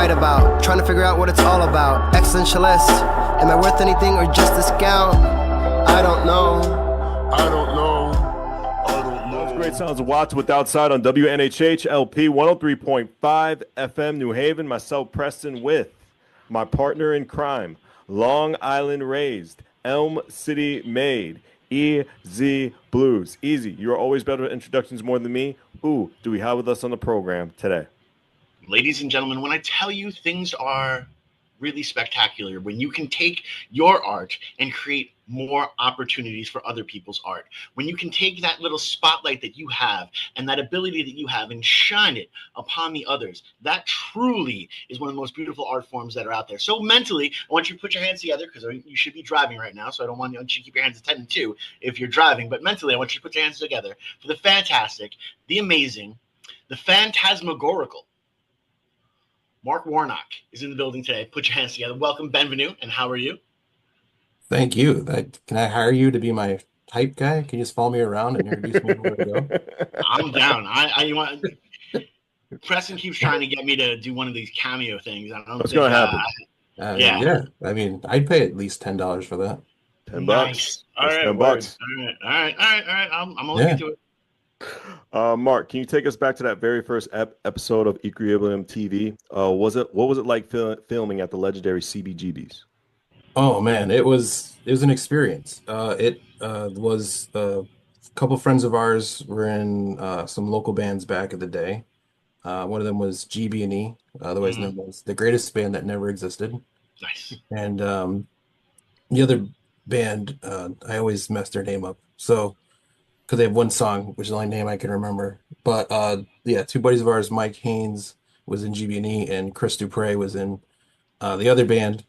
write about. Trying to figure out what it's all about. Existentialist, am I worth anything or just discount? I don't know. Great sounds of Watts with Outside on WNHH LP 103.5 FM New Haven. Myself, Preston, with my partner in crime, Long Island raised, Elm City made, EZ Blues. Easy, you're always better at introductions more than me. Who do we have with us on the program today? Ladies and gentlemen, when I tell you things are really spectacular, when you can take your art and create more opportunities for other people's art, when you can take that little spotlight that you have and that ability that you have and shine it upon the others, that truly is one of the most beautiful art forms that are out there. So mentally, I want you to put your hands together, because you should be driving right now, so I don't want you to keep your hands at 10 and 2 if you're driving, but mentally I want you to put your hands together for the fantastic, the amazing, the phantasmagorical Marc Warnock is in the building today. Put your hands together. Welcome, bienvenue, and how are you? Thank you. Can I hire you to be my type guy? Can you just follow me around and introduce me where to go? I'm down. You want Preston keeps trying to get me to do one of these cameo things. I don't know what's going to happen. Yeah. I mean, I'd pay at least $10 for that. $10. Nice. All right, $10. All right. I'm gonna look into it. Mark, can you take us back to that very first episode of Equilibrium TV? What was it like filming at the legendary CBGB's? Oh man, it was an experience. It was a couple friends of ours were in some local bands back in the day. One of them was GB&E, otherwise known as the greatest band that never existed. Nice. And the other band, I always mess their name up. So, because they have one song, which is the only name I can remember. But yeah, two buddies of ours, Mike Haynes was in GB&E, and Chris Dupre was in the other band.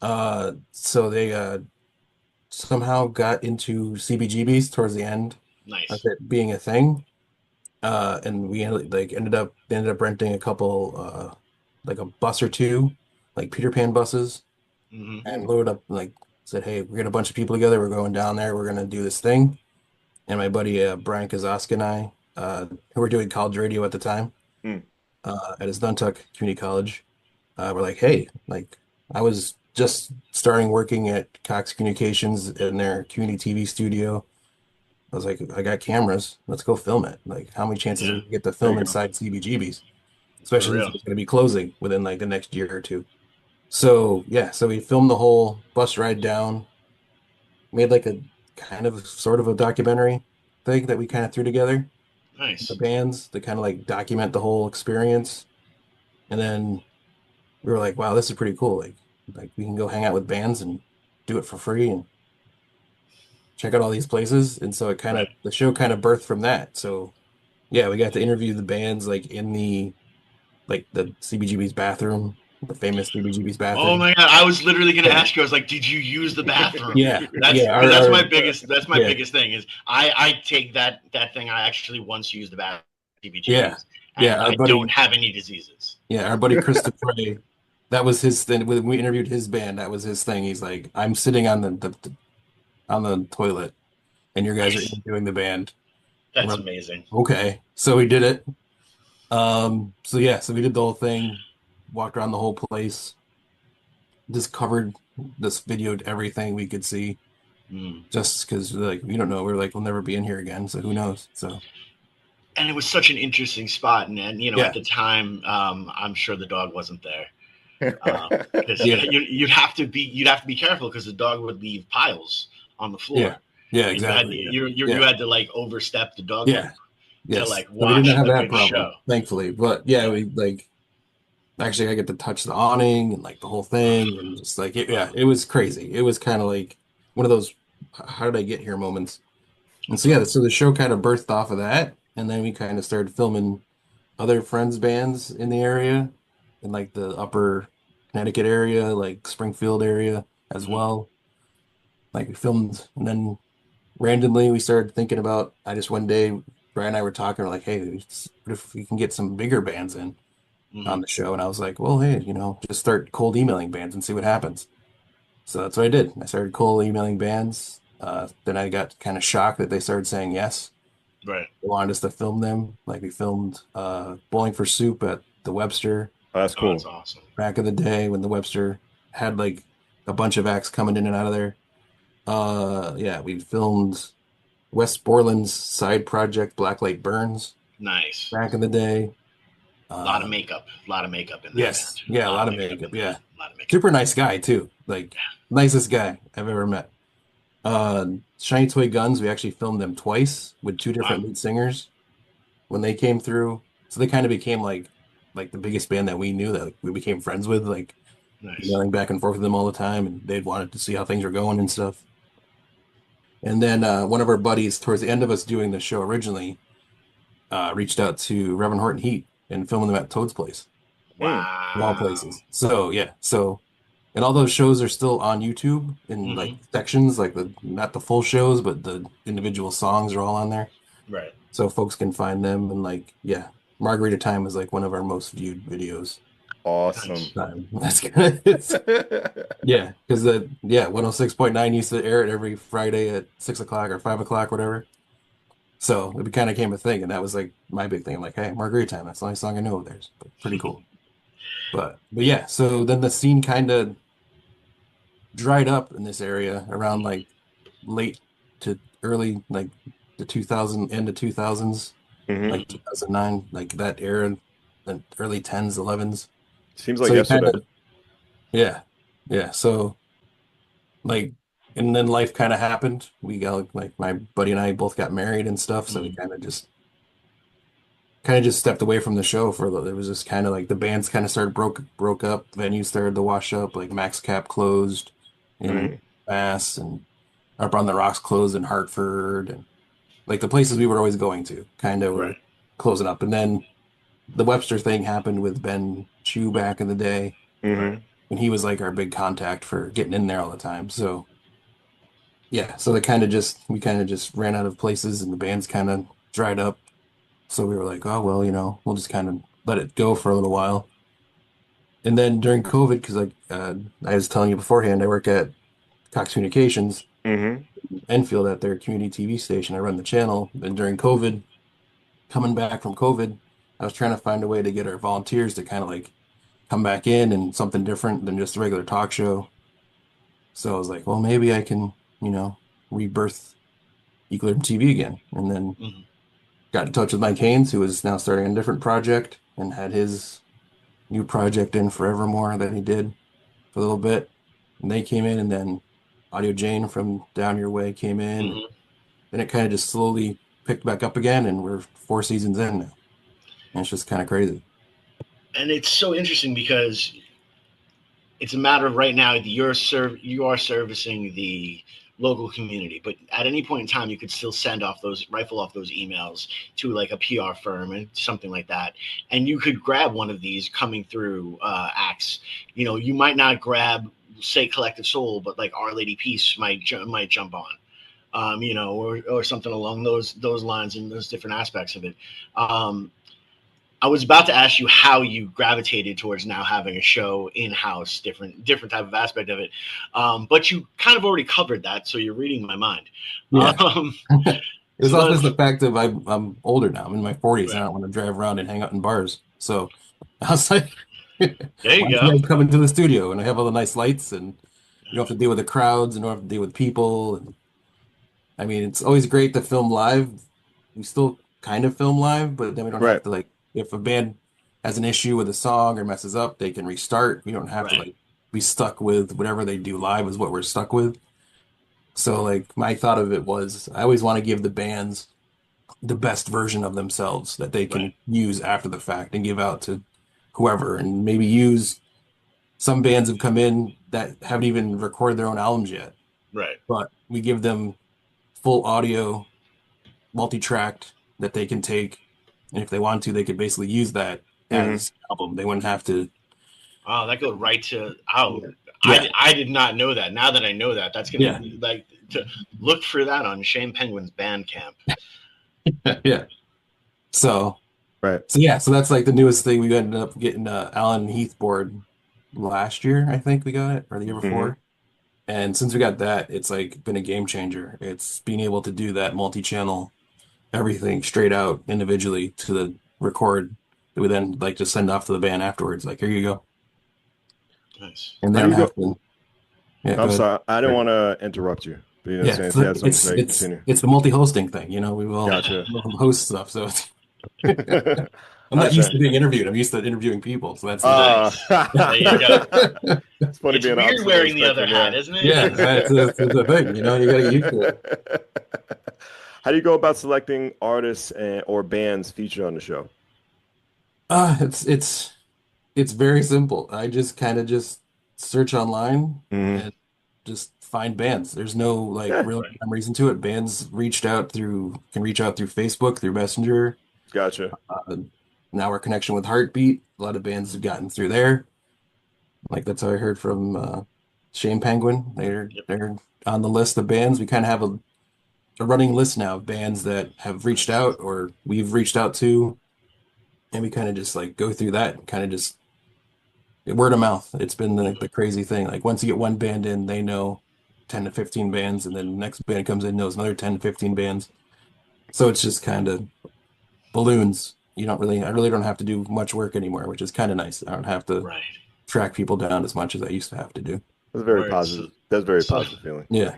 So they somehow got into CBGBs towards the end Nice. of it being a thing. And we ended up renting a couple like a bus or two, like Peter Pan buses, and loaded up, said, hey, we're getting a bunch of people together, we're going down there, we're gonna do this thing. And my buddy Brian Kazoska and I, who were doing college radio at the time, at his Nuntuck Community College, were like, hey, I was just starting working at Cox Communications in their community TV studio. I was like, I got cameras, let's go film it. Like, how many chances do we get to film inside CBGBs? Especially since it's going to be closing within the next year or two. So yeah, so we filmed the whole bus ride down, made a kind of sort of a documentary thing that we kind of threw together. Nice. The bands to kind of document the whole experience. And then we were like, wow, this is pretty cool. Like we can go hang out with bands and do it for free and check out all these places. And so the show kind of birthed from that. So yeah, we got to interview the bands in the CBGB's bathroom, the famous CBGB's bathroom. Oh my God, I was literally going to ask you. I was like, did you use the bathroom? Yeah. That's my biggest thing is I take that thing. I actually once used the bathroom at CBGB's. Yeah. I don't have any diseases. Yeah, our buddy Christopher, that was his thing. When we interviewed his band, that was his thing. He's like, I'm sitting on the toilet, and your guys are interviewing the band. That's amazing. Okay, so we did it. So we did the whole thing, walked around the whole place, just covered this, videoed everything we could see, just because we don't know. We're we'll never be in here again, so who knows? So. And it was such an interesting spot, and at the time, I'm sure the dog wasn't there. You'd have to be careful because the dog would leave piles on the floor. Yeah, exactly. You had to overstep the dog. Yeah. Yes. To we didn't have that good problem, show. thankfully. But yeah, we actually I get to touch the awning and the whole thing, and just it was crazy. It was kind of one of those how did I get here moments. And so the show kind of birthed off of that, and then we kind of started filming other friends' bands in the area, in the upper Connecticut area, Springfield area as well. We filmed, and then randomly we started thinking about. One day, Brian and I were talking, we're like, hey, what if we can get some bigger bands in on the show? And I was like, well, hey, just start cold emailing bands and see what happens. So that's what I did. I started cold emailing bands. Then I got kind of shocked that they started saying yes. Right. They wanted us to film them. We filmed Bowling for Soup at the Webster. Oh, that's Oh, cool. that's awesome. back in the day when the Webster had like a bunch of acts coming in and out of there. Yeah, we filmed Wes Borland's side project, Blacklight Burns, Nice. back in the day. A lot of Uh, makeup. A lot of makeup in that band. yes, yeah, A a lot lot of of makeup makeup. in that. Yeah, A lot of makeup. super nice guy too. Like nicest guy I've ever met. Shiny Toy Guns, we actually filmed them twice with two Wow. different lead singers when they came through. So they kind of became like the biggest band that we knew that like, we became friends with, like Nice. emailing back and forth with them all the time, and they'd wanted to see how things were going and stuff. And then one of our buddies, towards the end of us doing the show originally, reached out to Reverend Horton Heat and filming them at Toad's place, Mm. of all Wow. places. So yeah, so and all those shows are still on YouTube in like Hmm. sections, like the not the full shows, but the individual songs are all on there, Right. so folks can find them. And like yeah, Margarita Time is like one of our most viewed videos. Awesome. That's good. Yeah, because the yeah 106.9 used to air it every Friday at 6 o'clock or 5 o'clock, whatever. So it kind of became a thing, and that was like my big thing. I'm like, hey, Margarita Time, that's the only song I know of theirs, but pretty cool. But yeah, so then the scene kind of dried up in this area around like late to early like the 2000 end of 2000s, Hmm. like 2009, like that era, the early 10s, 11s. Seems like So you kind yesterday. of yeah, yeah. So like, and then life kind of happened. We got like my buddy and I both got married and stuff, so we Mhm. kind of just stepped away from the show for a little. It was just kind of like the bands kind of started broke up, venues started to wash up, like Max Cap closed in Hmm. Mass, and Up on the Rocks closed in Hartford, and like the places we were always going to kind of were Right. closing up. And then the Webster thing happened with Ben Chu back in the day, Right. Hmm. and he was like our big contact for getting in there all the time. So yeah, so we kind of just ran out of places, and the bands kind of dried up. So we were like, oh well, we'll just kind of let it go for a little while. And then during COVID, because like I was telling you beforehand, I work at Cox Communications, Hmm. Enfield, at their community TV station. I run the channel. And during COVID, coming back from COVID, I was trying to find a way to get our volunteers to kind of like come back in and something different than just a regular talk show. So I was like, well, maybe I can, you know, rebirth Equilibrium TV again. And then Hmm. got in touch with Mike Haynes, who is now starting a different project and had his new project in Forevermore that he did for a little bit. And they came in, and then Audio Jane from Down Your Way came in. And Hmm. then it kind of just slowly picked back up again, and we're 4 seasons in now. And it's just kind of crazy. And it's so interesting because it's a matter of right now that you are servicing the local community, but at any point in time you could still rifle off those emails to like a PR firm and something like that, and you could grab one of these coming through acts. You might not grab, say, Collective Soul, but like Our Lady Peace might jump on, or something along those lines and those different aspects of it. I was about to ask you how you gravitated towards now having a show in house, different type of aspect of it, but you kind of already covered that, so you're reading my mind. Yeah. Um, It was so also let, just the fact of I'm older now. I'm in my 40s, and I right, don't want to drive around and hang out in bars. So I was like, why there you don't you go. guys come into the studio? And I have all the nice lights, and you don't have to deal with the crowds, and you don't have to deal with people. And I mean, it's always great to film live. We still kind of film live, but then we don't have Right. to like if a band has an issue with a song or messes up, they can restart. We don't have to Right, like be stuck with whatever they do live is what we're stuck with. So like my thought of it was I always want to give the bands the best version of themselves that they right, can use after the fact and give out to whoever, and maybe use some bands have come in that haven't even recorded their own albums yet, right, but we give them full audio multi-tracked that they can take, and if they want to they could basically use that Hmm. as album. They wouldn't have to. oh, that goes right to, oh, Yeah, I did not know that. Now that I know that, that's gonna yeah, be like, to look for that on Shane Penguin's Bandcamp. yeah, yeah. So Right. so yeah, so that's like the newest thing. We ended up getting Alan Heath board last year, I think we got it, or the year Hmm. before. And since we got that, it's like been a game changer. It's being able to do that multi-channel, everything straight out individually to the record that we then like just send off to the band afterwards. Like, here you go. Nice. And they How do don't you have to. Yeah, go I'm ahead. sorry, I didn't want to interrupt you. But you know what I'm Yeah, saying? it's If you had something to it's say, it's continue. it's the multi-hosting thing. We will Gotcha. host stuff. So I'm not used to Understand. being interviewed. I'm used to interviewing people. So that's Nice. There you go. It's funny It's being weird opposite end of wearing the other spectrum, hat, yeah. isn't it? yeah, that's the thing. You got to get used to it. How do you go about selecting artists or bands featured on the show? It's very simple. I just kind of just search online Hmm. and just find bands. There's no like Yeah, real reason to it. Bands can reach out through Facebook, through Messenger. gotcha. Uh, now our connection with Heartbeat, a lot of bands have gotten through there. Like that's how I heard from Shane Penguin. Yep. They're on the list of bands. We kind of have a running list now of bands that have reached Nice. out or we've reached out to, and we kind of just like go through that, kind of just word of mouth. It's been the crazy thing. Like once you get one band in, they know 10 to 15 bands, and then the next band comes in, knows another 10 to 15 bands. So it's just kind of balloons. I really don't have to do much work anymore, which is kind of nice. I don't have to Right. track people down as much as I used to have to do. That's very Words. positive. That's a very So- positive feeling. Yeah.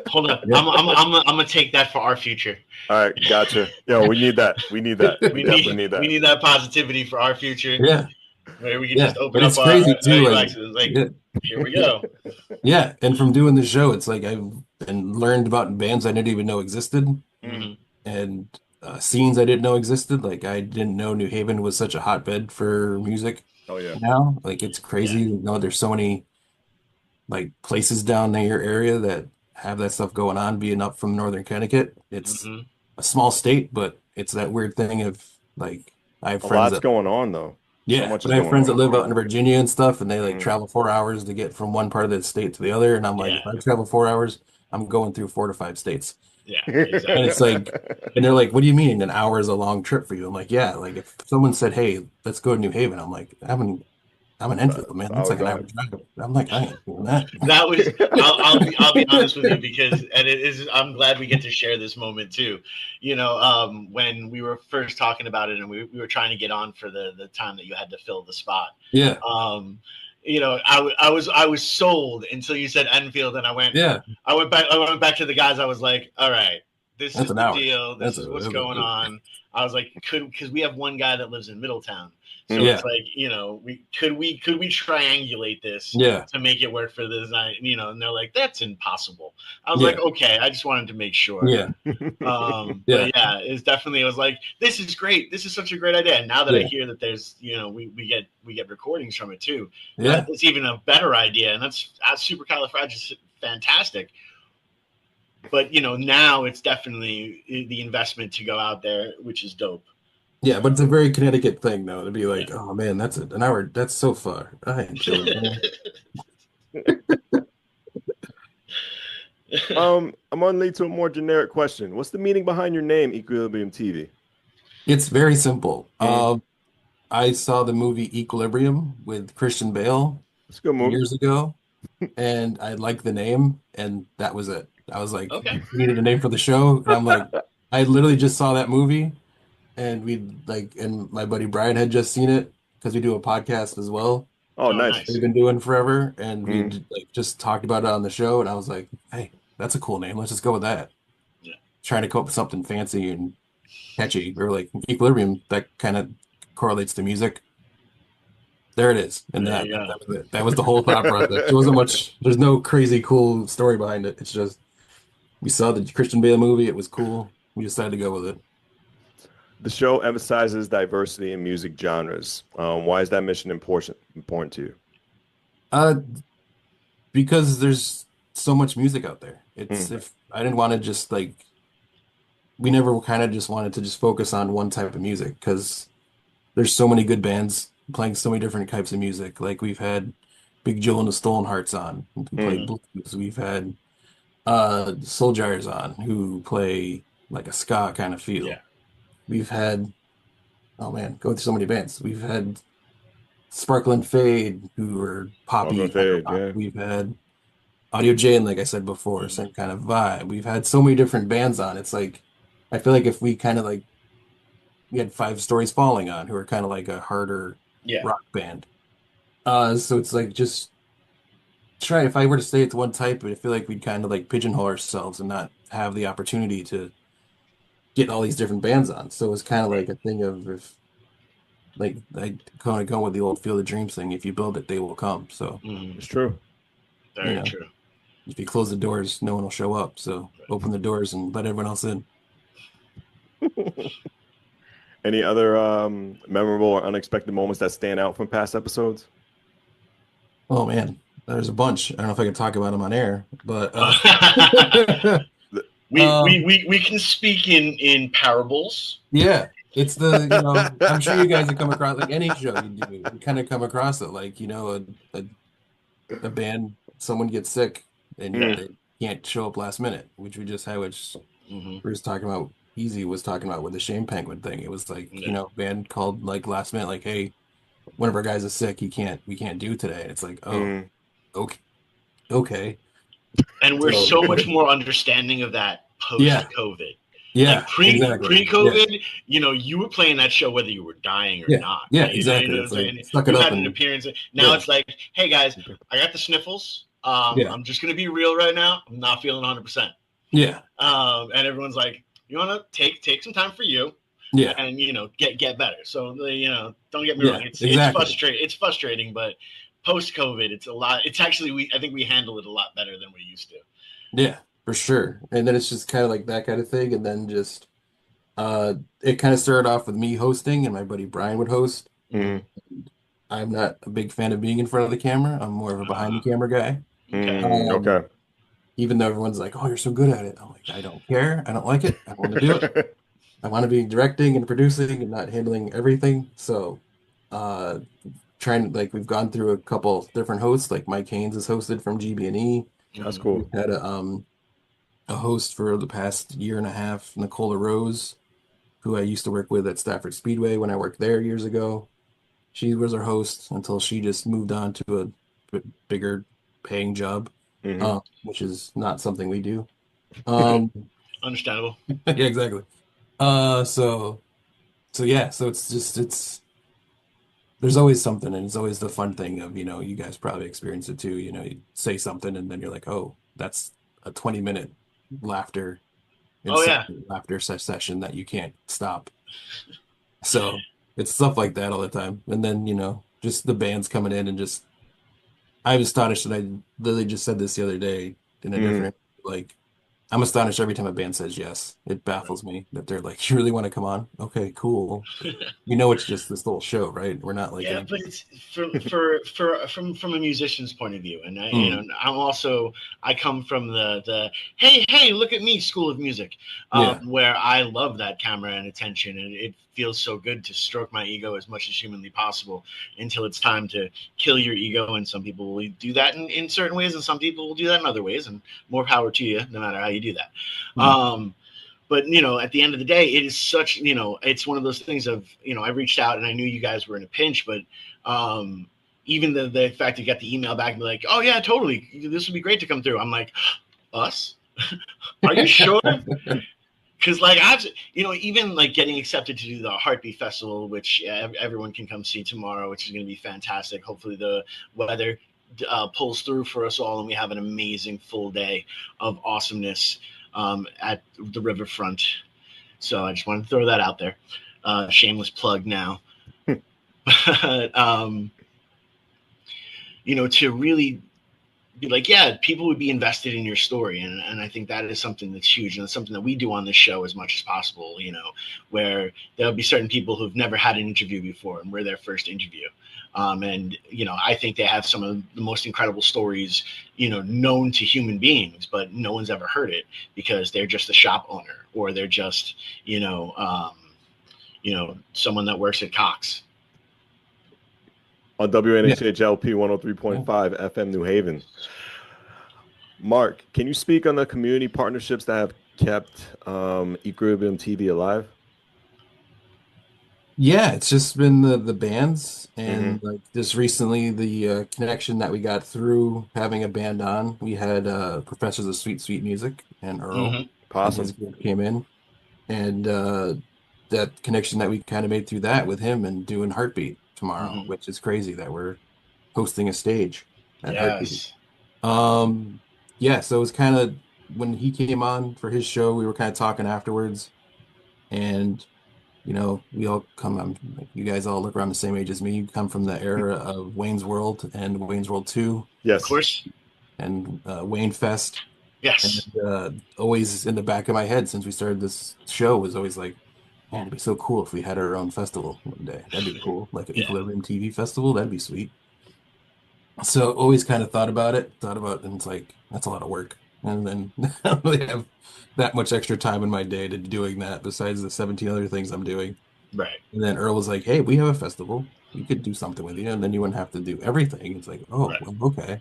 Hold up. Yeah. I'm gonna take that for our future. All right, gotcha. Yo, we need that. We need that. We definitely need that. We need that positivity for our future. Yeah. Where we can Yeah. just open But up it's crazy too. Like, like yeah. here we go. Yeah. And from doing the show, it's like I've and learned about bands I didn't even know existed Hmm. and scenes I didn't know existed. Like I didn't know New Haven was such a hotbed for music Oh yeah. now. Like it's crazy. There's so many like places down in your area that have that stuff going on. Being up from Northern Connecticut, it's Hmm. a small state, but it's that weird thing of like I have A friends lot's that going on though. So yeah, much but is I have going friends that on. live out in Virginia and stuff, and they like Mhm. travel 4 hours to get from one part of the state to the other. And I'm like, Yeah. if I travel 4 hours, I'm going through 4 to 5 states. Yeah. And Exactly. it's like, and they're like, what do you mean an hour is a long trip for you? I'm like, yeah, like if someone said, hey, let's go to New Haven, I'm like, I'm in Enfield, man. That's Hour like an hour drive. drive. I'm like, I ain't doing that. That was I'll be honest with you because and it is I'm glad we get to share this moment too. When we were first talking about it and we were trying to get on for the time that you had to fill the spot. Yeah, I was sold until you said Enfield and yeah, I went back to the guys. I was like, all right, this that's is an the hour. deal. This is what's going on. I was like, because we have one guy that lives in Middletown. So Yeah. it's like, we could we triangulate this Yeah, to make it work for this night, and they're like, that's impossible. I was Yeah. like, okay, I just wanted to make sure. yeah, Yeah. Yeah. But yeah, it was like, this is great. This is such a great idea. And now that I Yeah. hear that there's, we get recordings from it too. yeah. It's even a better idea. And that's supercalifragilistic, fantastic. But now it's definitely the investment to go out there, which is dope. Yeah, but it's a very Connecticut thing, though, to be like, oh man, that's an hour. That's so far. I ain't doing that. I'm gonna lead to a more generic question. What's the meaning behind your name, Equilibrium TV? It's very simple. Mhm. I saw the movie Equilibrium with Christian Bale It's a good movie. years ago, and I liked the name, and that was it. I was like, Okay. we needed a name for the show, and I'm like, I literally just saw that movie, and and my buddy Brian had just seen it because we do a podcast as well. Oh, Oh, nice. nice. We've been doing forever, and we Mhm. like just talked about it on the show, and I was like, hey, that's a cool name. Let's just go with that. Yeah. Trying to come up with something fancy and catchy, or like Equilibrium that kind of correlates to music. There it is, and There that you go. that was it. That was the whole thought process. There wasn't much. There's no crazy cool story behind it. It's just we saw the Christian Bale movie. It was cool. We decided to go with it. The show emphasizes diversity in music genres. Why is that mission important to you? Because there's so much music out there. It's if I didn't want to just like we never kind of just wanted to just focus on one type of music because there's so many good bands playing so many different types of music. Like we've had Big Joe and the Stolen Hearts on who play blues. We've had Soul Jars on who play like a ska kind of feel. Yeah. We've had oh man, going through so many bands. We've had Sparkle and Fade who are poppy. Sparkle and Fade, yeah. We've had Audio Jane, like I said before, same kind of vibe. We've had so many different bands on. It's like I feel like if we kind of like we had Five Stories Falling on, who are kind of like a harder Yeah. rock band. So it's like just try if I were to stay at one type, I feel like we'd kind of like pigeonhole ourselves and not have the opportunity to get all these different bands on. So it's kind of like a thing of if like I kind of go with the old Field of Dreams thing. If you build it, they will come. So It's true. you Very know, true. if you close the doors, no one will show up. So open the doors and let everyone else in. Any other memorable or unexpected moments that stand out from past episodes? Oh man, there's a bunch. I don't know if I can talk about them on air, but we can speak in parables. yeah, it's I'm sure you guys have come across like any show you do, you kind of come across it like a band, someone gets sick and Mm. they can't show up last minute, which we just had, which Hmm. we was talking about. Easy was talking about with the Shane Penguin thing. It was like Yeah. band called like last minute, like, hey, one of our guys is sick, we can't do today. And it's like, oh, Mm. okay, okay. And we're So so much more understanding of that post yeah, COVID. yeah, Like exactly. pre Yeah. COVID, you were playing that show whether you were dying or Yeah, not. yeah, You exactly. know what It's I'm like saying? suck it You up had an and appearance. Now yeah, it's like, hey guys, I got the sniffles. yeah, I'm just gonna be real right now. I'm not feeling 100%. yeah, And everyone's like, you wanna take some time for you, yeah, and get better. So don't get me wrong. yeah, It's exactly. frustrating. It's frustrating, but post COVID, it's a lot. It's actually I think we handle it a lot better than we used to. Yeah, for sure. And then it's just kind of like that kind of thing. And then just it kind of started off with me hosting and my buddy Brian would host. Mm-hmm. Mm. I'm not a big fan of being in front of the camera. I'm more of a behind the camera guy. Okay. Mm. Um, Okay. Even though everyone's like, "Oh, you're so good at it." I'm like, I don't care. I don't like it. I want to do it. I want to be directing and producing and not handling everything. So, uh, trying like we've gone through a couple different hosts. Like Mike Haynes is hosted from GB&E. That's Mm-hmm. We've cool. had a host for the past year and a half, Nicola Rose, who I used to work with at Stafford Speedway when I worked there years ago. She was our host until she just moved on to a bigger paying job, Hmm. which is not something we do. Um, Understandable. yeah, exactly. So yeah, so it's just there's always something, and it's always the fun thing of you guys probably experience it too. You say something, and then you're like, oh, that's a 20-minute laughter Oh yeah. laughter session that you can't stop. So it's stuff like that all the time. And then, just the bands coming in and just I was astonished that I literally just said this the other day in a Mm. different like I'm astonished every time a band says yes. It baffles me that they're like, you really want to come on? Okay, cool. It's just this little show, right? We're not like Yeah, any but it's for from a musician's point of view, and Mm, I come from the hey look at me school of music, yeah. where I love that camera and attention, and it feels so good to stroke my ego as much as humanly possible until it's time to kill your ego, and some people will do that in certain ways, and some people will do that in other ways, and more power to you, no matter how you do that. Mm, But at the end of the day, it is such it's one of those things of I reached out and I knew you guys were in a pinch, but even the fact you got the email back and be like, oh yeah, totally, this would be great to come through. I'm like, us? Are you sure? Because like even like getting accepted to do the Heartbeat Festival, which everyone can come see tomorrow, which is going to be fantastic. Hopefully the weather pulls through for us all and we have an amazing full day of awesomeness at the riverfront. So I just wanted to throw that out there. Shameless plug now. But, to really be like, yeah, people would be invested in your story. And I think that is something that's huge. And it's something that we do on this show as much as possible, where there'll be certain people who've never had an interview before and we're their first interview. And I think they have some of the most incredible stories, known to human beings, but no one's ever heard it because they're just a shop owner or they're just, someone that works at Cox. On yeah. WNHHLP 103.5 FM New Haven. Mark, can you speak on the community partnerships that have kept Equilibrium TV alive? Yeah, it's just been the bands Hmm. and like just recently the connection that we got through having a band on. We had Professors of Sweet Sweet Music and Earl Mm-hmm. and Possum. his group came in and that connection that we kind of made through that with him and doing Heartbeat tomorrow, Mhm. which is crazy that we're hosting a stage at Heartbeat. Yes. Yeah, so it was kind of when he came on for his show, we were kind of talking afterwards, and we all come. Like, you guys all look around the same age as me. You come from the era of Wayne's World and Wayne's World 2 Of Yes. course. and Wayne Fest. And Yes. always in the back of my head since we started this show was always like, man, it'd be so cool if we had our own festival one day. That'd be cool. Like an Yeah. Equilibrium TV festival, that'd be sweet. So always kind of thought about, and it's like, that's a lot of work. And then I don't really have that much extra time in my day to doing that besides the 17 other things I'm doing. Right. And then Earl was like, hey, we have a festival. We could do something with you. And then you wouldn't have to do everything. It's like, oh, Right. well, okay.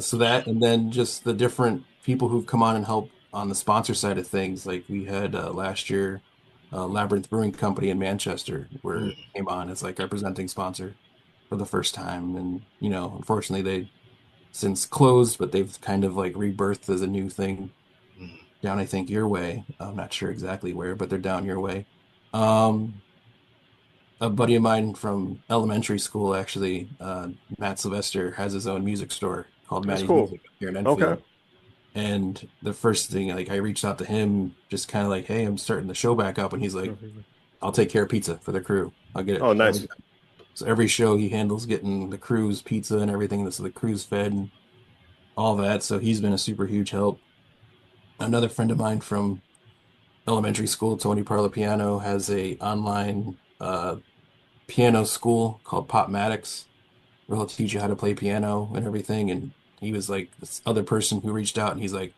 So that, and then just the different people who've come on and helped on the sponsor side of things. Like we had last year, Labyrinth Brewing Company in Manchester, where Mm. came on as like our presenting sponsor for the first time. And, unfortunately they since closed, but they've kind of like rebirthed as a new thing Mm. down, I think, your way. I'm not sure exactly where, but they're down your way. Um, a buddy of mine from elementary school, actually, Matt Sylvester, has his own music store called That's Maddie's cool. Music here in Okay. Enfield. And the first thing, like, I reached out to him, just kind of like, hey, I'm starting the show back up, and he's like, I'll take care of pizza for the crew. I'll get it. Oh, nice. So every show he handles getting the crew's pizza and everything, so the crew's fed and all that. So he's been a super huge help. Another friend of mine from elementary school, Tony Parla Piano, has a online piano school called Popmatics, where he'll teach you how to play piano and everything. And he was like this other person who reached out and he's like,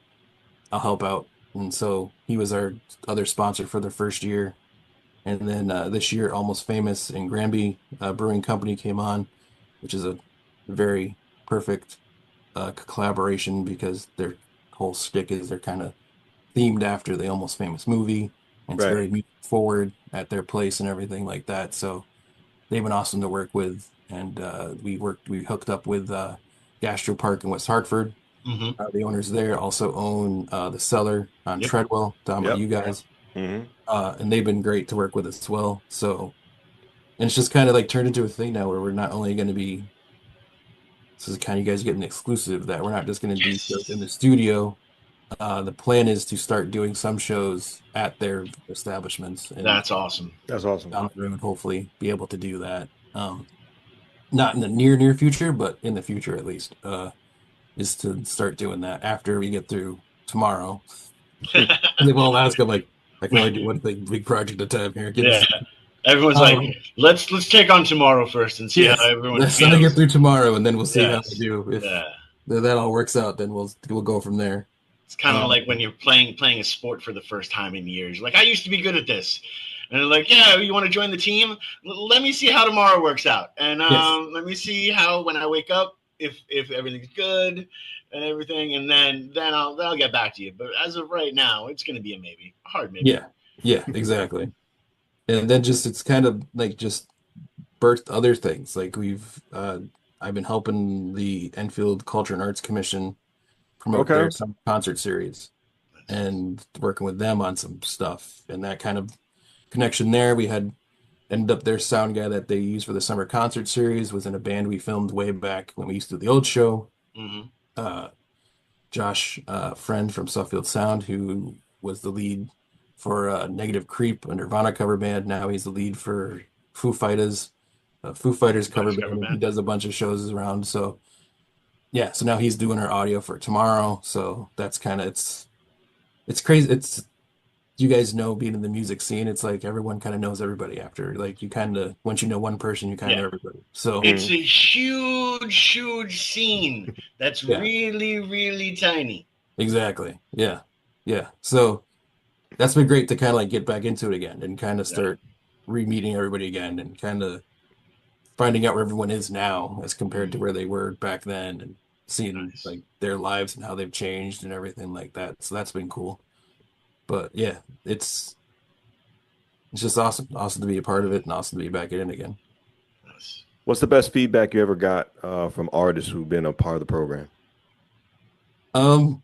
I'll help out. And so he was our other sponsor for the first year. And then this year, Almost Famous and Granby Brewing Company came on, which is a very perfect collaboration because their whole stick is they're kind of themed after the Almost Famous movie. And it's Right. very music forward at their place and everything like that. So they've been awesome to work with. And we hooked up with Gastro Park in West Hartford. Hmm. The owners there also own the Cellar on Yep. Treadwell down by Yep. you guys. Hmm. And they've been great to work with as well. So, and it's just kind of like turned into a thing now where we're not only going to be, this is kind of you guys getting exclusive that we're not just going to do shows in the Yes. studio. The plan is to start doing some shows at their establishments and That's awesome. That's awesome. down the road, hopefully be able to do that. Not in the near future, but in the future at least, is to start doing that after we get through tomorrow. And they won't ask. I'm like, I can only do one big project at a time here. Give Yeah. us Everyone's Um, like, let's take on tomorrow first and see yes, how everyone let's feels. get through tomorrow, and then we'll see how Yes. we do. If Yeah. that all works out, then we'll go from there. It's kind of Um, like when you're playing a sport for the first time in years. Like, I used to be good at this. And they're like, yeah, you want to join the team? Let me see how tomorrow works out. And Yes. let me see how when I wake up, if everything's good and everything, and then I'll get back to you. But as of right now, it's gonna be a maybe. A hard maybe. Yeah, exactly. And then just it's kind of like just birthed other things. Like I've been helping the Enfield Culture and Arts Commission promote Okay. their summer concert series and working with them on some stuff and that kind of connection there. We had ended up their sound guy that they used for the summer concert series was in a band we filmed way back when we used to do the old show. Hmm. Uh, Josh, friend from Suffield Sound, who was the lead for Negative Creep, a Nirvana cover band. Now he's the lead for Foo Fighters, Foo Fighters cover Cover band. He band. does a bunch of shows around. So yeah, so now he's doing our audio for tomorrow. So that's kind of it's crazy. It's you guys know being in the music scene, it's like everyone kind of knows everybody after. Like you kind of once you know one person, you kind of Yeah. know everybody. So It's a huge scene that's Yeah. really tiny. exactly. Yeah. So that's been great to kind of like get back into it again and kind of Yeah. start re-meeting everybody again and kind of finding out where everyone is now as compared to where they were back then and seeing Nice. like their lives and how they've changed and everything like that. So that's been cool. But yeah, it's just awesome to be a part of it and awesome to be back in it again. Nice. What's the best feedback you ever got from artists who've been a part of the program? Um,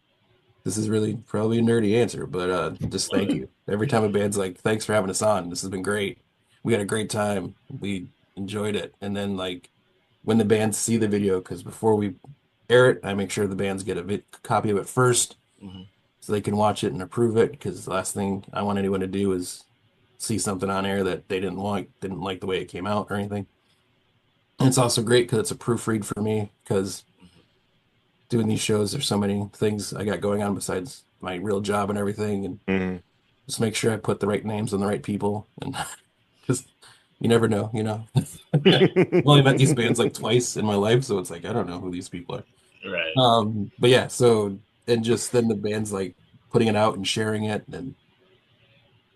this is really probably a nerdy answer, but just thank you. Every time a band's like, thanks for having us on. This has been great. We had a great time. We enjoyed it. And then like when the bands see the video, because before we air it, I make sure the bands get a copy of it first Mm-hmm. so they can watch it and approve it. Because the last thing I want anyone to do is see something on air that they didn't like the way it came out or anything. And it's also great because it's a proofread for me because doing these shows, there's so many things I got going on besides my real job and everything, and Mhm. just make sure I put the right names on the right people, and because you never know, you know. I've only met these bands like twice in my life, so it's like I don't know who these people are. Right. But yeah, so and just then the band's like putting it out and sharing it and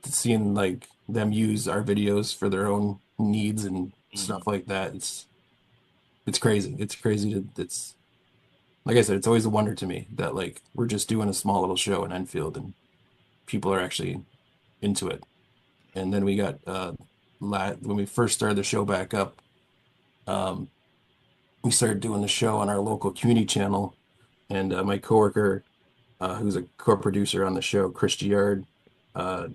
seeing like them use our videos for their own needs and Mm-hmm. stuff like that. It's crazy. It's crazy to it's like I said, it's always a wonder to me that like we're just doing a small little show in Enfield and people are actually into it. And then we got when we first started the show back up, um, we started doing the show on our local community channel. And my coworker, who's a co-producer on the show, Chris Giard, uh,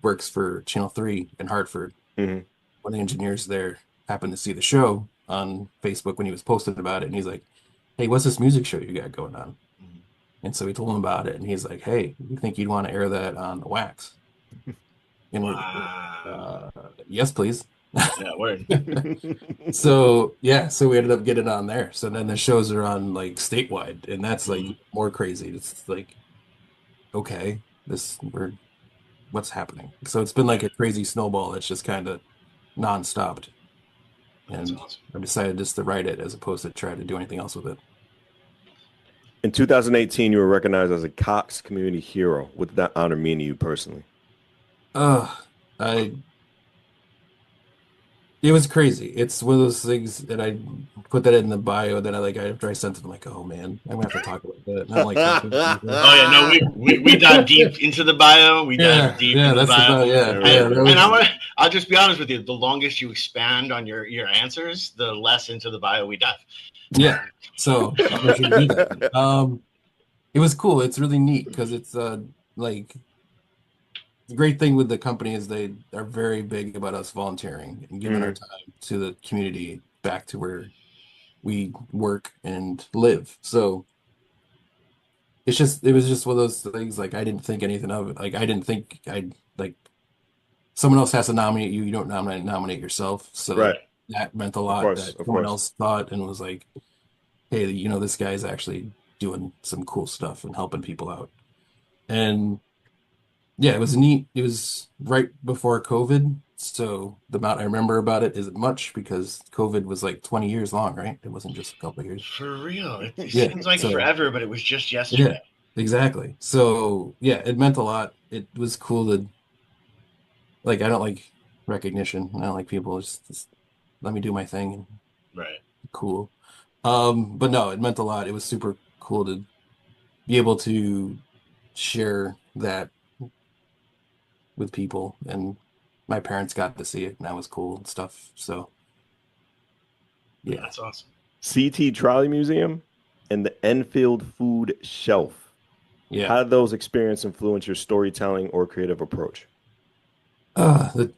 works for Channel 3 in Hartford. Mhm. One of the engineers there happened to see the show on Facebook when he was posting about it, and he's like, "Hey, what's this music show you got going on?" Mm-hmm. And so we told him about it, and he's like, "Hey, we think you'd want to air that on the Wax." And we're like, Wow. "Yes, please." Yeah, word. So yeah, so we ended up getting on there. So then the shows are on like statewide, and that's like Mm-hmm. more crazy. It's like, okay, what's happening? So it's been like Right. a crazy snowball that's just kind of non-stopped. That's And awesome. I decided just to write it as opposed to try to do anything else with it. In 2018, you were recognized as a Cox Community Hero. What did that honor mean to you personally? Uh, I It was crazy. It's one of those things that I put that in the bio that after I sent it, I'm like, oh man, I'm gonna have to talk about that. And I don't like talking about people. Oh yeah, no, we dive deep into the bio. We dive Yeah, deep yeah, into the that's bio. about yeah, Yeah, yeah. And That and was I'll just be honest with you. The longest you expand on your answers, the less into the bio we dive. yeah. So I'll make sure to do that. It was cool. It's really neat because it's like the great thing with the company is they are very big about us volunteering and giving our Mhm. time to the community back to where we work and live. So it was just one of those things like I didn't think anything of it. Like I didn't think I'd like someone else has to nominate you. You don't nominate yourself. So Right. that meant a Of lot course. that Of someone course. else thought and was like, hey, this guy's actually doing some cool stuff and helping people out. And yeah, it was neat. It was right before COVID. So the amount I remember about it isn't much because COVID was like 20 years long, right? It wasn't just a couple of years. For real, it Yeah. seems like So forever, but it was just yeah, yesterday. exactly. So yeah, it meant a lot. It was cool to like I don't like recognition. I don't like people just let me do my thing and Right. cool. But no, it meant a lot. It was super cool to be able to share that with people and my parents got to see it and that was cool and stuff. So yeah. That's awesome. CT Trolley Museum and the Enfield Food Shelf. Yeah. How did those experiences influence your storytelling or creative approach? The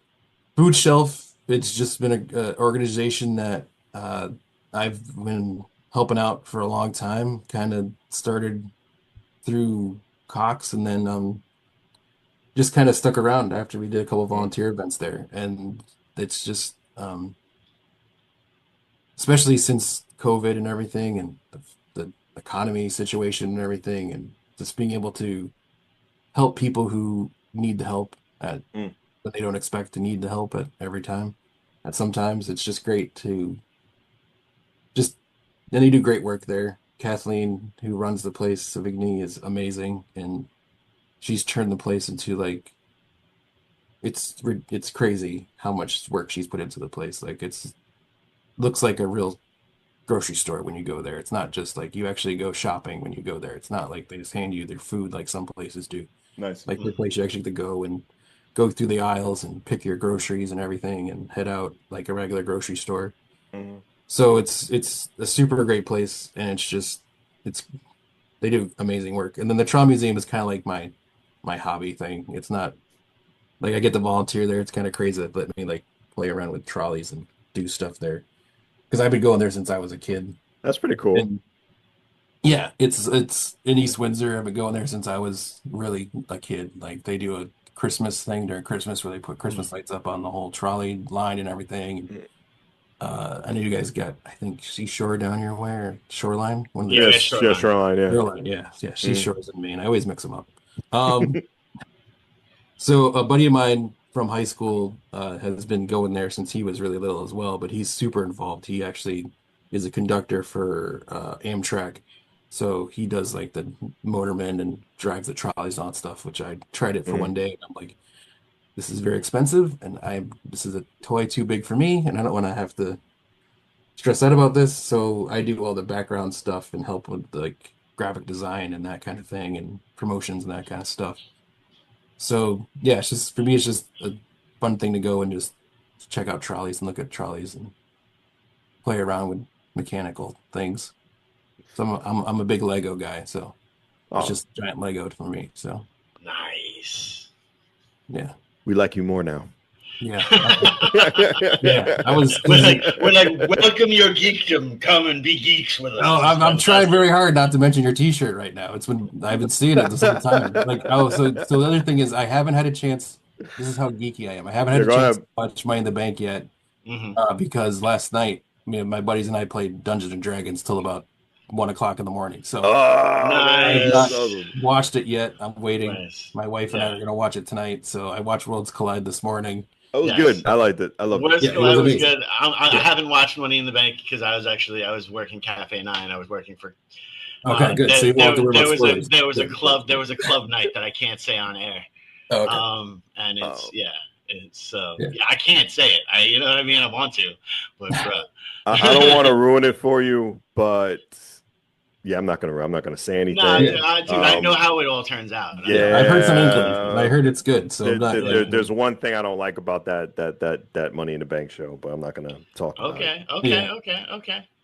food shelf, it's just been a organization that uh I've been helping out for a long time. Kind of started through Cox and then just kind of stuck around after we did a couple of Mm. volunteer events there. And it's just especially since COVID and everything and the economy situation and everything and just being able to help people who need the help at Mm. but they don't expect to need the help at every time. And sometimes it's just great to just and they do great work there. Kathleen, who runs the place, Savigny, is amazing, and she's turned the place into like it's crazy how much work she's put into the place. Like it's looks like a real grocery store when you go there. It's not just like you actually go shopping when you go there. It's not like they just hand you their food like some places do. Nice. Like their place you actually have to go and go through the aisles and pick your groceries and everything and head out like a regular grocery store. Mhm. So it's a super great place and it's they do amazing work. And then the Trolley Museum is kind of like my hobby thing. It's not like I get to volunteer there. It's kind of crazy that let me like play around with trolleys and do stuff there because I've been going there since I was a kid. That's pretty cool. And yeah, it's in East Windsor. I've been going there since I was really a kid. Like they do a Christmas thing during Christmas where they put Christmas lights up on the whole trolley line and everything. I know you guys got, I think, Seashore down your way or Shoreline. One of the Yeah, Yes, Shoreline. Shoreline, yeah. Shoreline, yeah, Seashores in Maine. I always mix them up. So a buddy of mine from high school has been going there since he was really little as well, but he's super involved. He actually is a conductor for Amtrak. So he does like the motormen and drives the trolleys and all that stuff, which I tried it for one day. And I'm like, this is very expensive, and this is a toy too big for me, and I don't want to have to stress out about this. So I do all the background stuff and help with like graphic design and that kind of thing and promotions and that kind of stuff. So yeah, it's just for me, it's just a fun thing to go and just check out trolleys and look at trolleys and play around with mechanical things. So I'm a big Lego guy, so Oh, it's just giant Lego for me. So Nice. yeah, we like you more now. yeah, yeah. I was. We're like, welcome your geekdom. Come and be geeks with us. Oh, I'm trying very hard not to mention your T-shirt right now. It's when I've been seeing it this whole time. Like, oh, so the other thing is I haven't had a chance. This is how geeky I am. I haven't had Yeah, a go chance ahead. to watch Money in the Bank yet Mm-hmm. because last night, my buddies and I played Dungeons and Dragons till about 1 o'clock in the morning. So Oh, I have Nice. not that's awesome. watched it yet. I'm waiting. Nice. My wife and I Yeah. are gonna watch it tonight. So I watched Worlds Collide this morning. That was Yes. good. I liked it. I loved it. Worst Yeah, it Collide was was amazing. good. I Yeah. haven't watched Money in the Bank because I was working Cafe 9. I was working for. Okay, good. So you won't have to worry about spoilers. There was a Good. club night that I can't say on air. Oh, okay. And it's Oh. it's Yeah. I can't say it. You know what I mean? I want to, but I don't want to ruin it for you, but yeah, I'm not gonna say anything. no, Yeah. dude, I know how it all turns out. Yeah. I've heard some inklings, and I heard it's good. So I'm not, There's one thing I don't like about that Money in the Bank show, but I'm not gonna talk about it. Okay.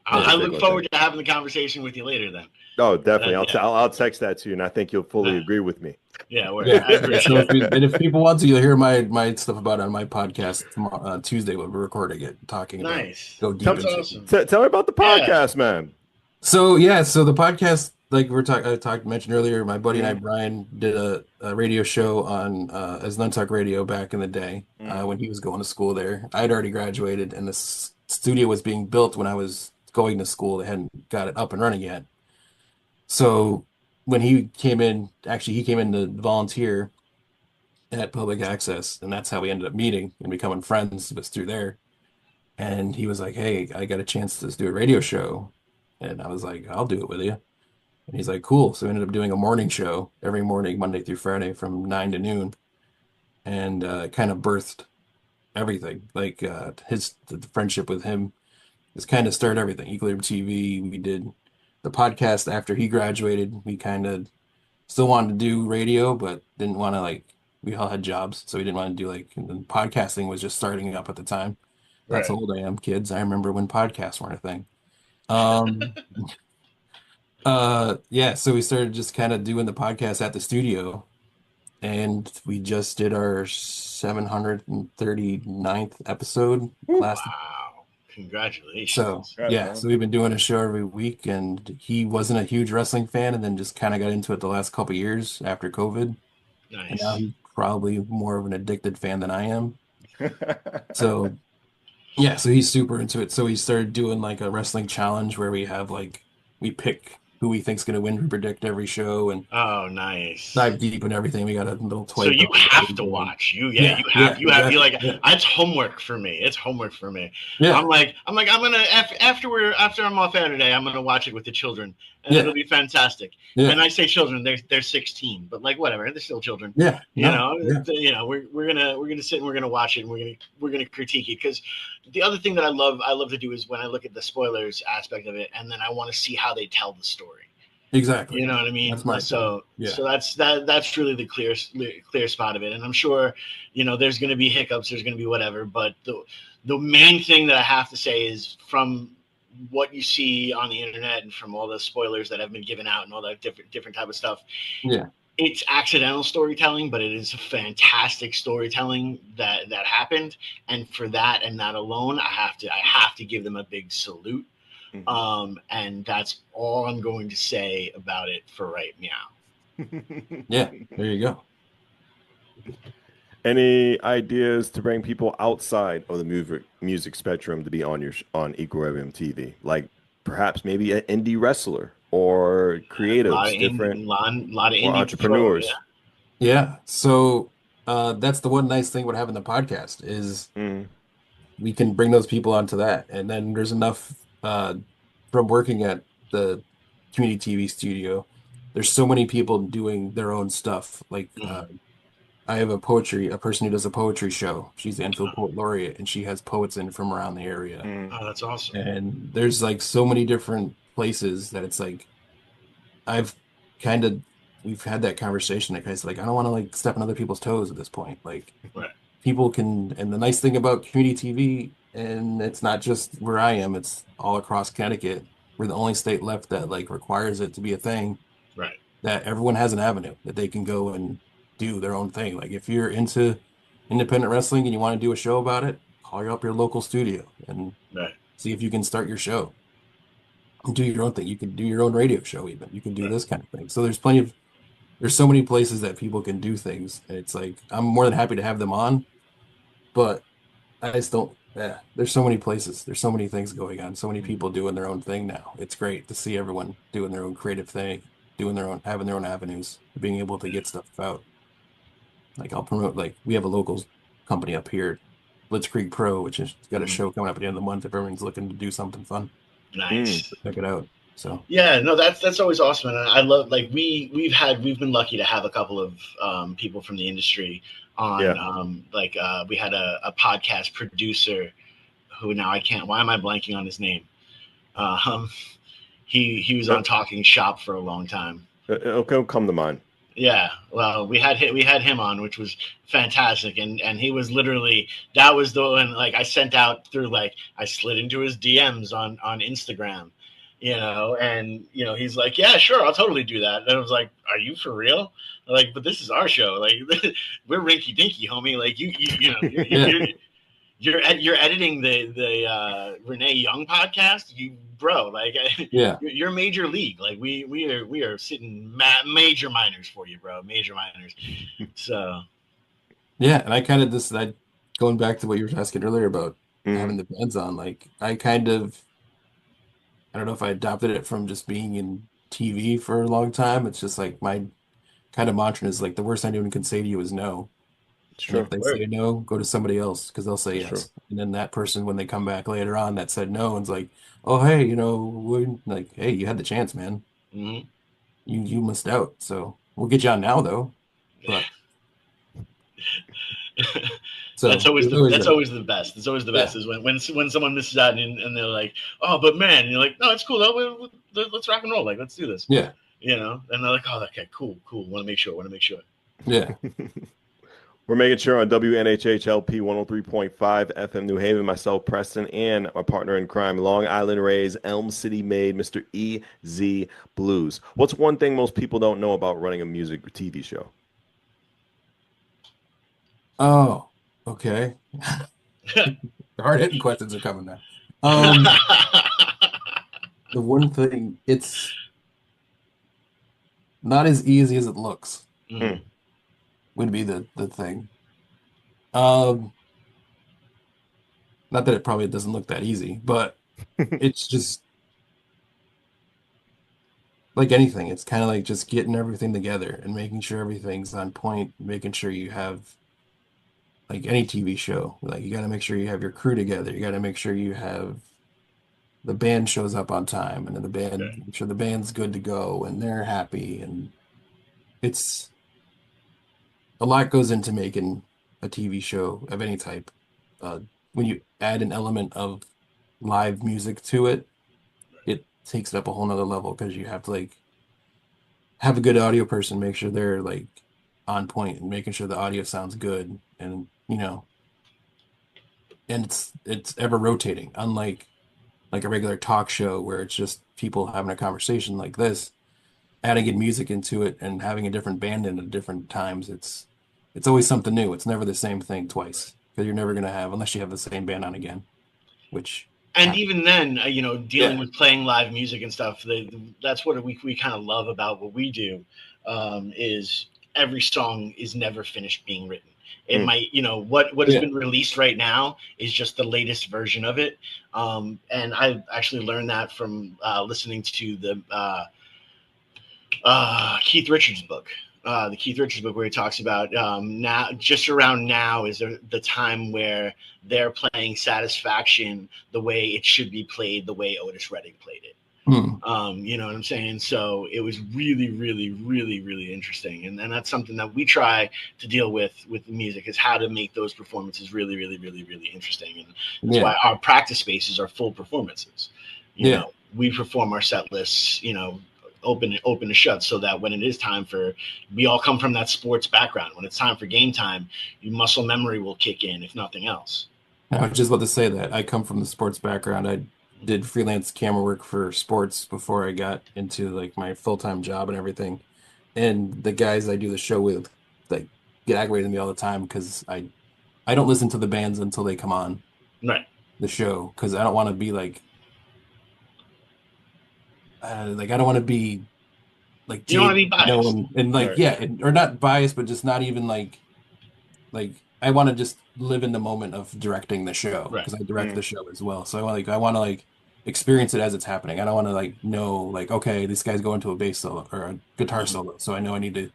I That's a look big forward to having the conversation with you later then. Oh, definitely. Yeah. I'll text that to you, and I think you'll fully Yeah. agree with me. Yeah, I yeah. appreciate So it. if people want to, you'll hear my stuff about it on my podcast tomorrow, Tuesday. We'll be recording it, talking about Nice. go deep That's into. awesome. Tell me about the podcast, man. So yeah, so the podcast, like mentioned earlier, my buddy and I, Brian, did a radio show on as Nuntuck Radio back in the day when he was going to school there. I'd already graduated, and the studio was being built when I was going to school. They hadn't got it up and running yet. So when he came in to volunteer at Public Access, and that's how we ended up meeting and becoming friends, was through there. And he was like, "Hey, I got a chance to do a radio show." And I was like, "I'll do it with you." And he's like, "Cool." So we ended up doing a morning show every morning, Monday through Friday from 9 to noon. And kind of birthed everything. Like the friendship with him has kind of started everything. Equilibrium TV, we did the podcast after he graduated. We kind of still wanted to do radio, but didn't want to we all had jobs. So we didn't want to do and podcasting was just starting up at the time. That's how Right. old I am, kids. I remember when podcasts weren't a thing. Yeah, so we started just kind of doing the podcast at the studio, and we just did our 739th episode last. Wow. Congratulations. So Right, yeah, man. so we've been doing a show every week, and he wasn't a huge wrestling fan, and then just kind of got into it the last couple years after COVID, and Nice. now he's probably more of an addicted fan than I am. So yeah, so he's super into it. So he started doing a wrestling challenge where we have we pick who we think's gonna win, we predict every show and Oh, nice. dive deep in everything. We got a little toy. So you book have that to we do. watch. You Yeah, have exactly. like Yeah. that's homework for me. It's homework for me. Yeah, I'm gonna after I'm off air today, I'm gonna watch it with the children, and Yeah. it'll be fantastic. yeah, And I say children, they're 16, but whatever, they're still children. yeah. You No, know, yeah. we're gonna sit and we're gonna watch it, and we're gonna critique it, because the other thing that I love to do is when I look at the spoilers aspect of it, and then I want to see how they tell the story. Exactly. You know what I mean? That's my So thing. Yeah. so that's really the clear spot of it. And I'm sure, there's going to be hiccups, there's going to be whatever, but the main thing that I have to say is from what you see on the internet and from all the spoilers that have been given out and all that different type of stuff. Yeah. It's accidental storytelling, but it is fantastic storytelling that happened. And for that and that alone, I have to give them a big salute. And that's all I'm going to say about it for right now. Yeah, there you go. Any ideas to bring people outside of the music spectrum to be on Equilibrium TV? Like perhaps maybe an indie wrestler or creatives, lot of or indie entrepreneurs. Pro, Yeah. So that's the one nice thing about having the podcast is we can bring those people onto that. And then there's enough from working at the community TV studio. There's so many people doing their own stuff. Like I have a person who does a poetry show. She's the Enfield Poet Laureate, and she has poets in from around the area. Oh, that's awesome. And there's like so many different places that it's like we've had that conversation that guy's like, I don't want to like step on other people's toes at this point. Like people can, and the nice thing about community TV, and it's not just where I am, it's all across Connecticut. We're the only state left that like requires it to be a thing. Right. That everyone has an avenue that they can go and do their own thing. Like if you're into independent wrestling and you want to do a show about it, call up your local studio and see if you can start your show. Do your own thing. You can do your own radio show even. You can do this kind of thing. So there's so many places that people can do things. And it's like, I'm more than happy to have them on, but I just don't, there's so many places. There's so many things going on. So many people doing their own thing now. It's great to see everyone doing their own creative thing, having their own avenues, being able to get stuff out. Like I'll promote, like we have a local company up here, Blitzkrieg Pro, which has got a show coming up at the end of the month if everyone's looking to do something fun. Nice. Check it out. So yeah, no, that's always awesome, and I love like we've been lucky to have a couple of people from the industry on. We had a podcast producer who now why am I blanking on his name? He was on Talking Shop for a long time. It'll come to mind. Yeah, well, we had him on, which was fantastic, and he was literally, that was the one, like I sent out through, like I slid into his DMs on Instagram, and he's like, yeah, sure, I'll totally do that. And I was like, are you for real? Like, but this is our show, like we're rinky dinky, homie. Like you're editing the Renee Young podcast, you're major league. Like we are sitting major minors for you, bro. Major minors. So yeah, and I kind of going back to what you were asking earlier about having the bands on. Like I don't know if I adopted it from just being in TV for a long time. It's just like my kind of mantra is like the worst anyone can say to you is no. Sure. If they say no, go to somebody else because they'll say yes. Sure. And then that person, when they come back later on, that said no, and's like, oh hey, hey, you had the chance, man. You missed out. So we'll get you on now, though. But so that's always the best. It's always the best is when someone misses out and they're like, oh, but man, and you're like, no, it's cool. Let's rock and roll. Like, let's do this. Yeah. And they're like, oh, okay, cool. Want to make sure. Yeah. We're making sure on WNHHLP 103.5 FM New Haven, myself, Preston, and my partner in crime, Long Island Rays, Elm City made, Mr. EZ BlueZ. What's one thing most people don't know about running a music TV show? Oh, okay. The hard-hitting questions are coming now. The one thing, it's not as easy as it looks. Would be the thing. Not that it probably doesn't look that easy, but it's just like anything. It's kind of like just getting everything together and making sure everything's on point, making sure you have, like any TV show, like you got to make sure you have your crew together. You got to make sure you have the band shows up on time, and then make sure the band's good to go and they're happy. And it's a lot goes into making a TV show of any type. When you add an element of live music to it, it takes it up a whole nother level because you have to like have a good audio person, make sure they're like on point and making sure the audio sounds good, and and it's ever rotating. Unlike like a regular talk show where it's just people having a conversation like this, adding in music into it and having a different band in at different times. It's always something new. It's never the same thing twice because you're never gonna have unless you have the same band on again, which And even then, dealing Yeah. with playing live music and stuff, that's what we kind of love about what we do, is every song is never finished being written. It might, what has Yeah. been released right now is just the latest version of it. And I actually learned that from listening to the Keith Richards book. The Keith Richards book, where he talks about now, just around now is the time where they're playing Satisfaction the way it should be played, the way Otis Redding played it. You know what I'm saying? So it was really, really, really, really interesting. And that's something that we try to deal with the music, is how to make those performances really, really, really, really interesting. And that's why our practice spaces are full performances. You know, we perform our set lists, open to shut, so that when it is time we all come from that sports background. When it's time for game time, your muscle memory will kick in, if nothing else. I was just about to say that I come from the sports background. I did freelance camera work for sports before I got into like my full-time job and everything. And the guys I do the show with like get aggravated at me all the time because I don't listen to the bands until they come on the show, because I don't want to be like I don't want to be like you don't want to be biased, or not biased, but just not even like I want to just live in the moment of directing the show, because I direct the show as well. So I want to experience it as it's happening. I don't want to know okay, this guy's going to a bass solo or a guitar solo, so I know I need to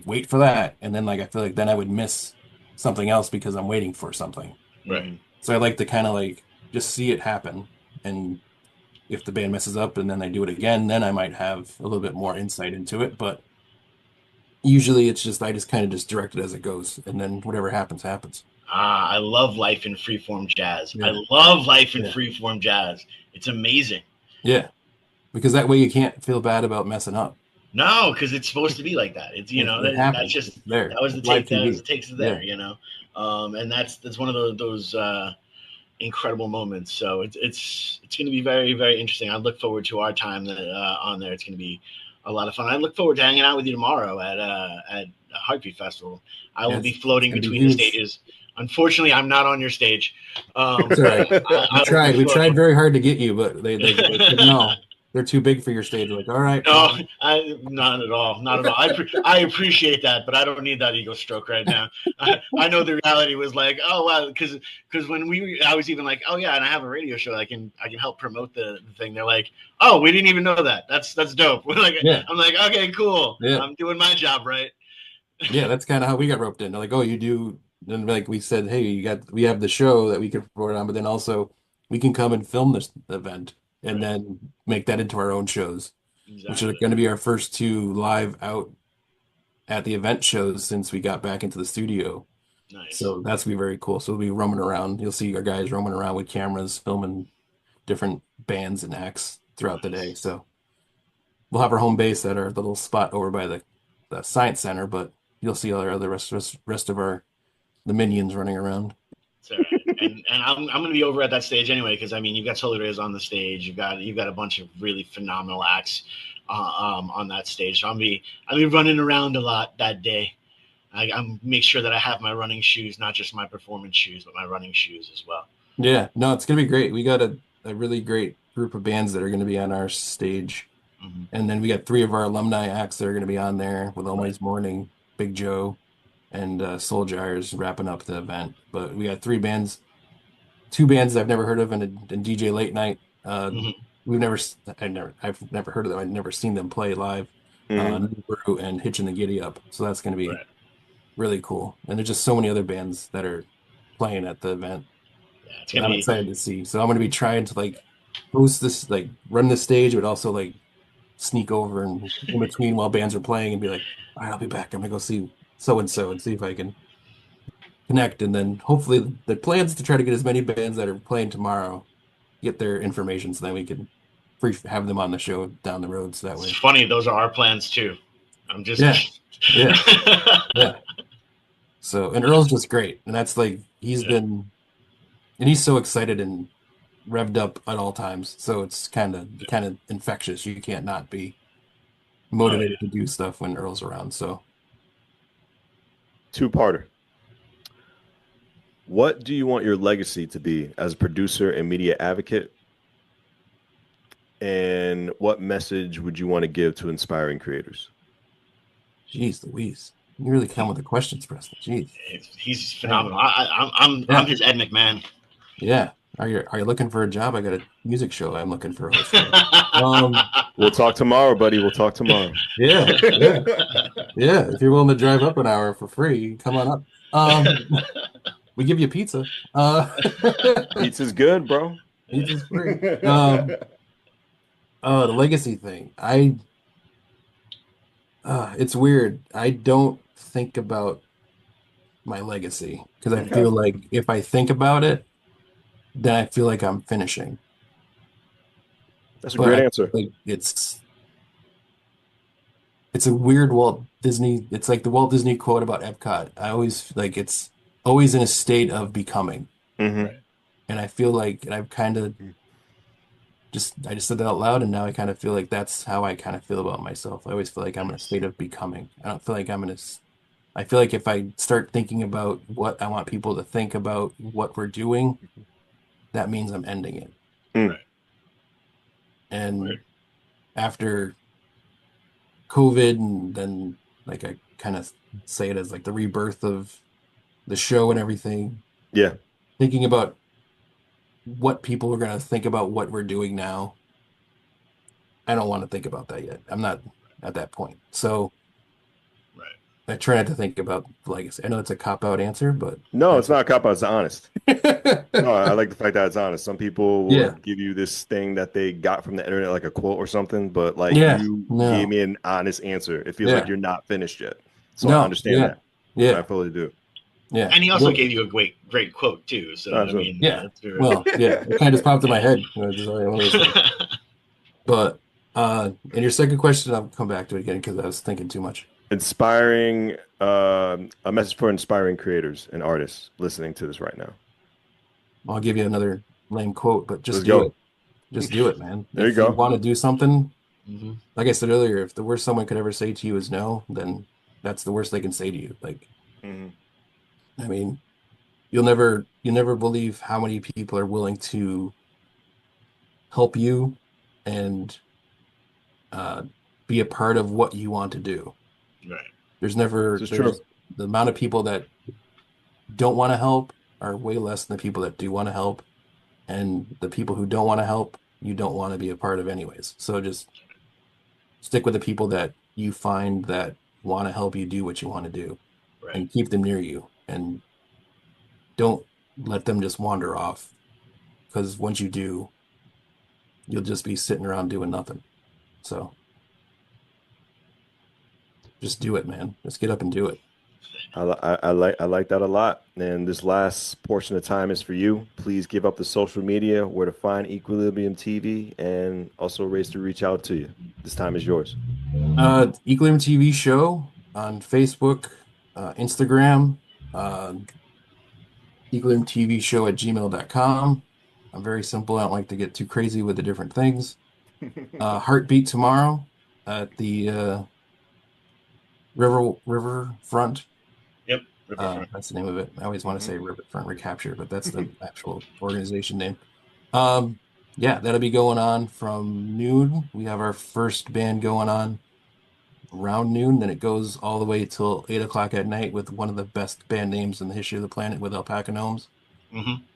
wait for that, and then I feel like then I would miss something else because I'm waiting for something. So I like to kind of just see it happen, and if the band messes up and then they do it again, then I might have a little bit more insight into it. But usually it's just I just kind of just direct it as it goes, and then whatever happens, happens. I love life in freeform jazz. I love life in freeform jazz. It's amazing. Yeah, because that way you can't feel bad about messing up. No, because it's supposed to be like that. It's that's just there. That was the take. That was the takes there. And that's one of those incredible moments. So it's going to be very, very interesting. I look forward to our time on there. It's going to be a lot of fun. I look forward to hanging out with you tomorrow at Heartbeat Festival. I will be floating between the stages. Unfortunately, I'm not on your stage. That's all right. We tried very hard to get you, but they said no. They're too big for your stage. Like, all right. No, not at all. Not at all. I appreciate that, but I don't need that ego stroke right now. I know the reality was oh wow, because when I was even oh yeah, and I have a radio show. I can help promote the thing. They're like, oh, we didn't even know that. That's dope. I'm like, okay, cool. Yeah. I'm doing my job right. Yeah, that's kind of how we got roped in. They're like, oh, you do. Then we said, hey, we have the show that we can report on, but then also we can come and film this event and then make that into our own shows, which are going to be our first 2 live out at the event shows since we got back into the studio. Nice. So that's going to be very cool. So we'll be roaming around. You'll see our guys roaming around with cameras, filming different bands and acts throughout the day. So we'll have our home base at our little spot over by the Science Center, but you'll see all our other rest of the minions running around. That's all right. And I'm going to be over at that stage anyway, because you've got Solar Rays on the stage, you've got a bunch of really phenomenal acts on that stage. So I'll be running around a lot that day. I'm make sure that I have my running shoes, not just my performance shoes, but my running shoes as well. Yeah, no, it's gonna be great. We got a really great group of bands that are going to be on our stage, and then we got 3 of our alumni acts that are going to be on there with Always Morning, Big Joe, and Soul Jars wrapping up the event. But we got 3 bands, 2 bands I've never heard of, and DJ Late Night. I've never heard of them. I've never seen them play live. And Hitching the Giddy Up. So that's going to be really cool. And there's just so many other bands that are playing at the event. Yeah, I'm excited to see. So I'm going to be trying to host this, run the stage, but also sneak over and in between while bands are playing and be like, all right, I'll be back. I'm going to go see so-and-so and see if I can connect. And then hopefully the plans to try to get as many bands that are playing tomorrow, get their information so that we can have them on the show down the road. So that way. It's funny. Those are our plans too. I'm just. Yeah. So, and Earl's just great. And that's he's been, and he's so excited and revved up at all times. So it's kind of infectious. You can't not be motivated to do stuff when Earl's around. So Two-parter. What do you want your legacy to be as a producer and media advocate? And what message would you want to give to inspiring creators? jeez Louise. You really come with the questions, Preston. Jeez. He's phenomenal. I'm his Ed McMahon. Yeah. Are you looking for a job? I got a music show I'm looking for a host for. We'll talk tomorrow, buddy. We'll talk tomorrow. Yeah. If you're willing to drive up an hour for free, come on up. We give you pizza. Pizza's good, bro. Pizza's free. The legacy thing. It's weird. I don't think about my legacy because I feel like if I think about it, then I feel like I'm finishing. That's a great answer. Like it's a weird Walt Disney. It's like the Walt Disney quote about Epcot. I always like it's always in a state of becoming, Mm-hmm. and I feel like, and I've kind of I just said that out loud, and now I kind of feel like that's how I kind of feel about myself. I always feel like I'm in a state of becoming. I don't feel like I'm in a. I feel like if I start thinking about what I want people to think about what we're doing, that means I'm ending it. Mm. And after COVID, and then like I kind of say it as like the rebirth of the show and everything. Yeah. Thinking about what people are going to think about what we're doing now. I don't want to think about that yet. I'm not at that point. So I try not to think about the legacy. I know it's a cop-out answer, but no, it's not a cop-out. It's honest. No, I like the fact that it's honest. Some people will give you this thing that they got from the internet, like a quote or something, but like you gave me an honest answer. It feels like you're not finished yet. So I understand that. Yeah, I fully do. Yeah, and he also gave you a great quote too. So absolutely. I mean, well, it kind of just popped in my head. But and your second question, I'll come back to it again because I was thinking too much. Inspiring, a message for inspiring creators and artists listening to this right now. I'll give you another lame quote, but just do it. Just do it, man. There you go. If you want to do something, like I said earlier, if the worst someone could ever say to you is no, then that's the worst they can say to you. Like, I mean, you'll never believe how many people are willing to help you and be a part of what you want to do. Right. There's the amount of people that don't want to help are way less than the people that do want to help. And the people who don't want to help, you don't want to be a part of anyways. So just stick with the people that you find that want to help you do what you want to do, and keep them near you. And don't let them just wander off, because once you do, you'll just be sitting around doing nothing. So just do it, man. Just get up and do it. I like that a lot. And this last portion of time is for you. Please give up the social media, where to find Equilibrium TV, and also ways to reach out to you. This time is yours. Equilibrium TV show on Facebook, Instagram, Equilibrium TV show at gmail.com. I'm very simple. I don't like to get too crazy with the different things. Heartbeat tomorrow at the Riverfront. Yep. Riverfront. That's the name of it. I always want to say Riverfront Recapture, but that's the actual organization name. Yeah, that'll be going on from noon. We have our first band going on around noon. Then it goes all the way till 8 o'clock at night with one of the best band names in the history of the planet, with Alpaca Gnomes.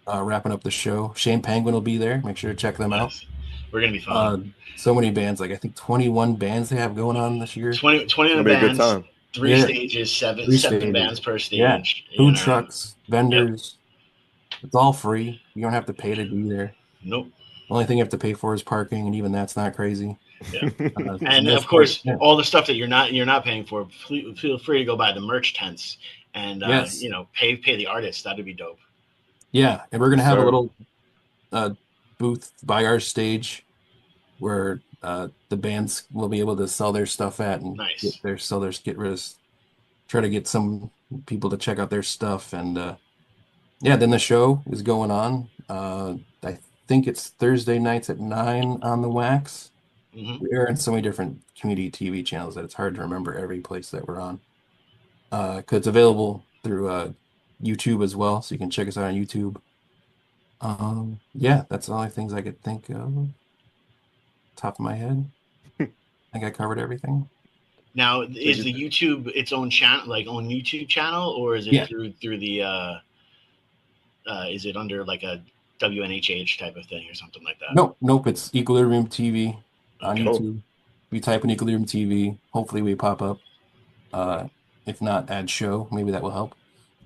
Wrapping up the show. Shane Penguin will be there. Make sure to check them out. We're gonna be fun. So many bands, like I think 21 bands they have going on this year. 21 bands. Three stages, seven bands per stage. Yeah. Food trucks, vendors. It's all free. You don't have to pay to be there. Nope. Only thing you have to pay for is parking, and even that's not crazy. Yeah. And of course, all the stuff that you're not paying for, feel free to go buy the merch tents and pay the artists. That'd be dope. Yeah, and we're gonna have a little booth by our stage where the bands will be able to sell their stuff at and try to get some people to check out their stuff. And then the show is going on. I think it's Thursday nights at 9 on the Wax. Mhm. We are in so many different community TV channels that it's hard to remember every place that we're on. Because it's available through YouTube as well, so you can check us out on YouTube. Yeah, that's the only things I could think of. Top of my head. I think I covered everything. Now, is the YouTube its own channel, like own YouTube channel, or is it through the is it under like a WNHH type of thing or something like that? Nope. It's Equilibrium TV on Okay. YouTube. If you type in Equilibrium TV, hopefully we pop up. If not, add show. Maybe that will help.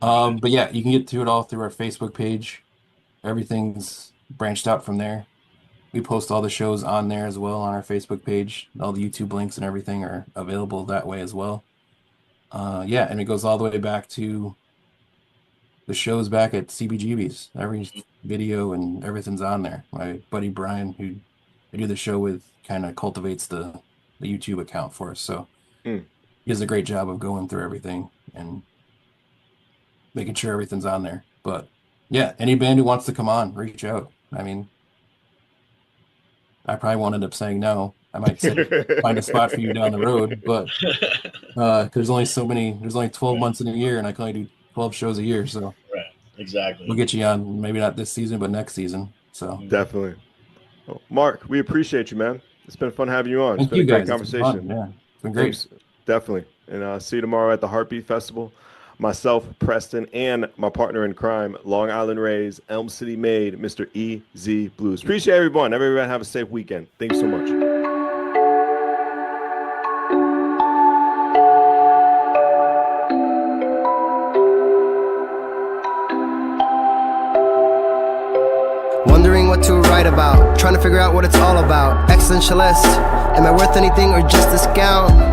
But yeah, you can get to it all through our Facebook page. Everything's branched out from there. We post all the shows on there as well on our Facebook page. All the YouTube links and everything are available that way as well. Yeah, and it goes all the way back to the shows back at CBGB's. Every video and everything's on there. My buddy Brian, who I do the show with, kind of cultivates the YouTube account for us. So he does a great job of going through everything and making sure everything's on there. But yeah, any band who wants to come on, reach out. I mean, I probably won't end up saying no. I might find a spot for you down the road, but there's only 12 months in a year, and I can only do 12 shows a year. So Right, exactly. we'll get you on, maybe not this season, but next season. So Definitely. Well, Mark, we appreciate you, man. It's been fun having you on. Thank It's been you a great guys. conversation. Yeah, it's been great. Thanks. Definitely. And see you tomorrow at the Heartbeat Festival. Myself, Preston, and my partner in crime, Long Island Rays, Elm City made, Mr. EZ BlueZ. Appreciate everyone. Everyone have a safe weekend. Thanks so much. Wondering what to write about, trying to figure out what it's all about. Existentialist, am I worth anything or just discount?